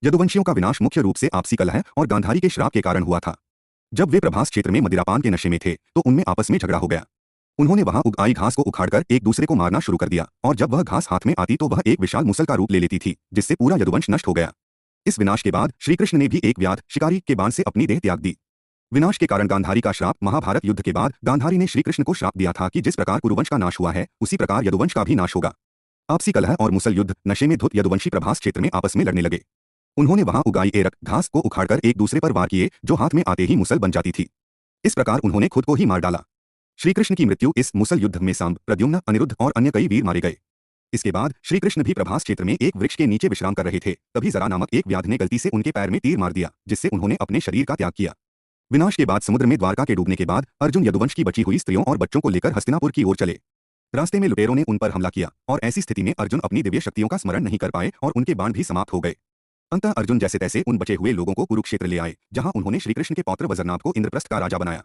यदुवंशियों का विनाश मुख्य रूप से आपसी कलह और गांधारी के श्राप के कारण हुआ था। जब वे प्रभास क्षेत्र में मदिरापान के नशे में थे तो उनमें आपस में झगड़ा हो गया। उन्होंने वहां उग आई घास को उखाड़कर एक दूसरे को मारना शुरू कर दिया और जब वह घास हाथ में आती तो वह एक विशाल मुसल का रूप ले लेती थी, जिससे पूरा यदुवंश नष्ट हो गया। इस विनाश के बाद श्रीकृष्ण ने भी एक व्याध शिकारी के बाण से अपनी देह त्याग दी। विनाश के कारण गांधारी का श्राप। महाभारत युद्ध के बाद गांधारी ने श्रीकृष्ण को श्राप दिया था कि जिस प्रकार कुरुवंश का नाश हुआ है उसी प्रकार यदुवंश का भी नाश होगा। आपसी कलह और मुसल युद्ध। नशे में धुत यदुवंशी प्रभास क्षेत्र में आपस में लड़ने लगे। उन्होंने वहां उगाई एरक घास को उखाड़कर एक दूसरे पर वार किए जो हाथ में आते ही मुसल बन जाती थी। इस प्रकार उन्होंने खुद को ही मार डाला। श्रीकृष्ण की मृत्यु। इस मुसल युद्ध में सांब, प्रद्युम्न, अनिरुद्ध और अन्य कई वीर मारे गए। इसके बाद श्रीकृष्ण भी प्रभास क्षेत्र में एक वृक्ष के नीचे विश्राम कर रहे थे, तभी जरा नामक एक व्याध ने गलती से उनके पैर में तीर मार दिया, जिससे उन्होंने अपने शरीर का त्याग किया। विनाश के बाद समुद्र में द्वारका के डूबने के बाद अर्जुन यदुवंश की बची हुई स्त्रियों और बच्चों को लेकर हस्तिनापुर की ओर चले। रास्ते में लुटेरों ने उन पर हमला किया और ऐसी स्थिति में अर्जुन अपनी दिव्य शक्तियों का स्मरण नहीं कर पाए और उनके बाण भी समाप्त हो गए। अंततः अर्जुन जैसे तैसे उन बचे हुए लोगों को कुरुक्षेत्र ले आए, जहां उन्होंने श्रीकृष्ण के पौत्र वज्रनाभ को इंद्रप्रस्थ का राजा बनाया।